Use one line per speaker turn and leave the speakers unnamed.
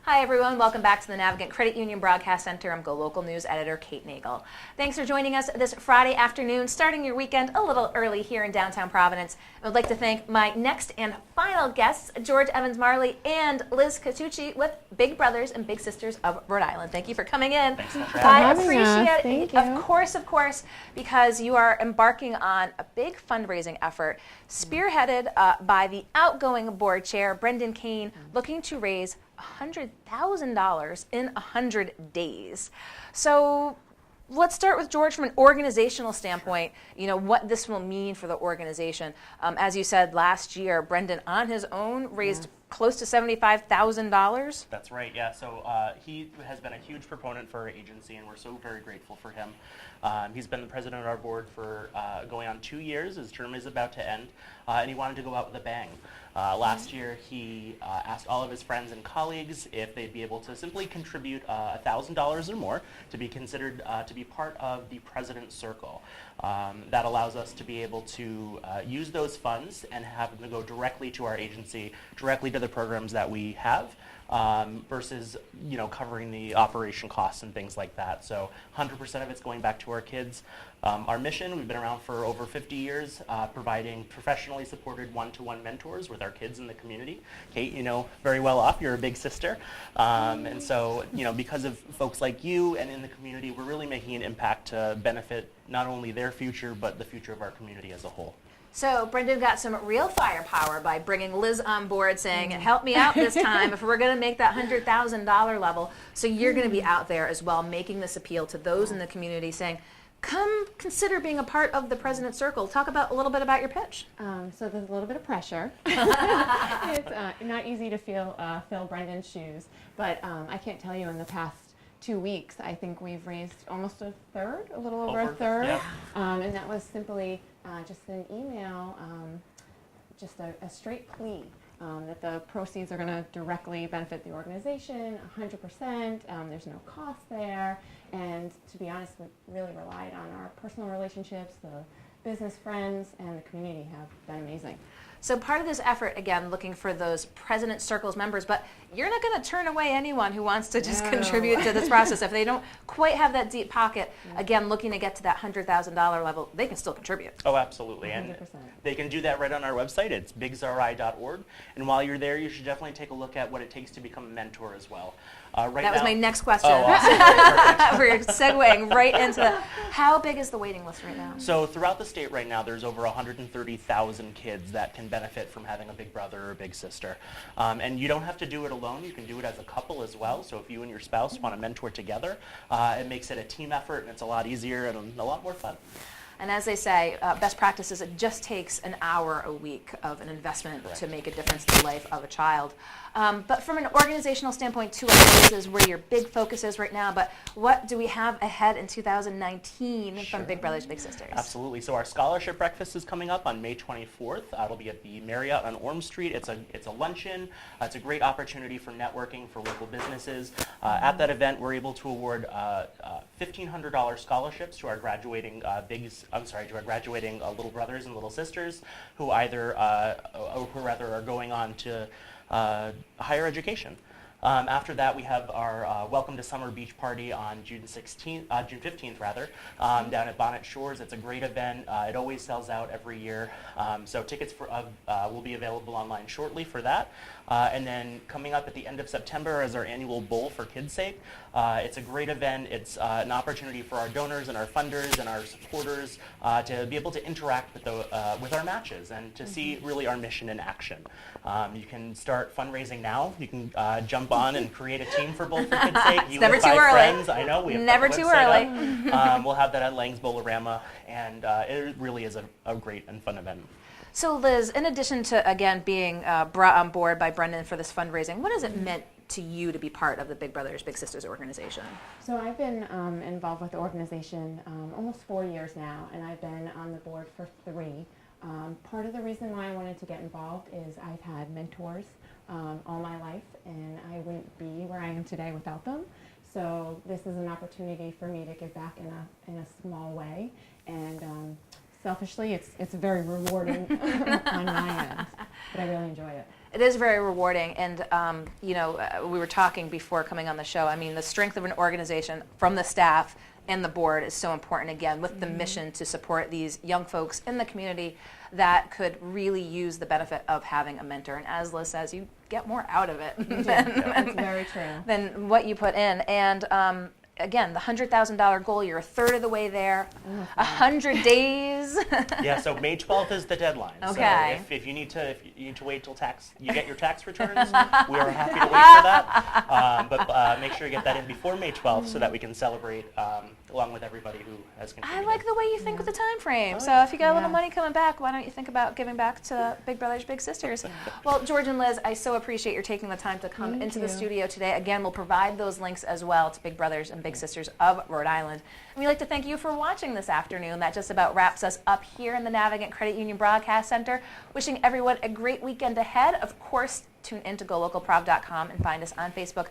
Hi everyone, welcome back to the Navigant Credit Union Broadcast Center. I'm Go Local News Editor Kate Nagel. Thanks for joining us this Friday afternoon, starting your weekend a little early here in downtown Providence. I would like to thank my next and final guests, George Evans Marley and Liz Catucci with Big Brothers and Big Sisters of Rhode Island. Thank you for coming in.
Thanks so much for
I
having us.
appreciate it, of course, because you are embarking on a big fundraising effort spearheaded by the outgoing board chair, Brendan Kane, looking to raise $100,000 in 100 days. So let's start with George from an organizational standpoint, you know, what this will mean for the organization. As you said, last year, Brendan on his own raised close to $75,000.
That's right, yeah. So he has been a huge proponent for our agency, and we're so very grateful for him. He's been the president of our board for going on 2 years. His term is about to end, and he wanted to go out with a bang. Last year, he asked all of his friends and colleagues if they'd be able to simply contribute $1,000 or more to be considered to be part of the President's Circle. That allows us to be able to use those funds and have them go directly to our agency, directly to the programs that we have, versus, you know, covering the operation costs and things like that. So 100% of it's going back to our kids. Our mission, we've been around for over 50 years, providing professionally supported one-to-one mentors with our kids in the community. Kate, you know very well off, you're a big sister. And so, you know, because of folks like you and in the community, we're really making an impact to benefit not only their future, but the future of our community as a whole.
So Brendan got some real firepower by bringing Liz on board, saying, help me out this time if we're going to make that $100,000 level. So you're going to be out there as well, making this appeal to those in the community, saying, come consider being a part of the President's Circle. Talk about a little bit about your pitch.
So there's a little bit of pressure. It's not easy to fill Brendan's shoes, but I can't tell you in the past 2 weeks, I think we've raised almost a third, a little over a third,
yeah.
And that was simply just an email, just a straight plea that the proceeds are going to directly benefit the organization, 100%. There's no cost there, and to be honest, we really relied on our personal relationships. The business friends and the community have been amazing.
So part of this effort, again, looking for those President's Circles members, but you're not going to turn away anyone who wants to just contribute to this process. If they don't quite have that deep pocket, again, looking to get to that $100,000 level, they can still contribute.
Oh, absolutely.
100%.
And they can do that right on our website. It's bigzri.org. And while you're there, you should definitely take a look at what it takes to become a mentor as well.
That was my next question.
Oh, awesome.
We're segueing right into that. How big is the waiting list right now?
So throughout the state right now, there's over 130,000 kids that can benefit from having a big brother or a big sister. And you don't have to do it alone. You can do it as a couple as well. So if you and your spouse want to mentor together, it makes it a team effort, and it's a lot easier and a lot more fun.
And as they say, best practices, it just takes an hour a week of an investment to make a difference in the life of a child. But from an organizational standpoint, too, I know this is where your big focus is right now, but what do we have ahead in 2019 from Big Brothers Big Sisters?
Absolutely. So our scholarship breakfast is coming up on May 24th. It'll be at the Marriott on Orm Street. It's a luncheon. It's a great opportunity for networking for local businesses. At that event, we're able to award $1,500 scholarships to our graduating little brothers and little sisters who either are going on to higher education. After that, we have our Welcome to Summer Beach Party on June 15th, down at Bonnet Shores. It's a great event. It always sells out every year. So tickets will be available online shortly for that. And then coming up at the end of September is our annual Bowl for Kids' Sake. It's a great event. It's an opportunity for our donors and our funders and our supporters to be able to interact with our matches and to see really our mission in action. You can start fundraising now. You can jump on and create a team for Bowl for Kids' Sake.
It's never too early.
Friends. I know we have
never too early.
We'll have that at Lang's Bowlerama, and it really is a great and fun event.
So Liz, in addition to, again, being brought on board by Brendan for this fundraising, what has it meant to you to be part of the Big Brothers Big Sisters organization?
So I've been involved with the organization almost 4 years now, and I've been on the board for 3. Part of the reason why I wanted to get involved is I've had mentors all my life, and I wouldn't be where I am today without them. So this is an opportunity for me to give back in a small way, and selfishly, it's very rewarding on my end, but I really enjoy it.
It is very rewarding, and we were talking before coming on the show. I mean, the strength of an organization from the staff and the board is so important, again, with the mission to support these young folks in the community that could really use the benefit of having a mentor. And as Liz says, you get more out of it
That's very true.
than what you put in. And again, the $100,000 goal, you're a third of the way there. 100 days.
Yeah, so May 12th is the deadline.
Okay.
So if you need to wait till you get your tax returns, we are happy to wait for that. But make sure you get that in before May 12th so that we can celebrate along with everybody who has
I
contributed.
like the way you think with the time frame. So if you got a little money coming back, why don't you think about giving back to Big Brothers Big Sisters? Well, George and Liz, I so appreciate your taking the time to come into the studio today. Again, we'll provide those links as well to Big Brothers and Big Sisters of Rhode Island. And we'd like to thank you for watching this afternoon. That just about wraps us up here in the Navigant Credit Union Broadcast Center. Wishing everyone a great weekend ahead. Of course, tune in to golocalprov.com and find us on Facebook.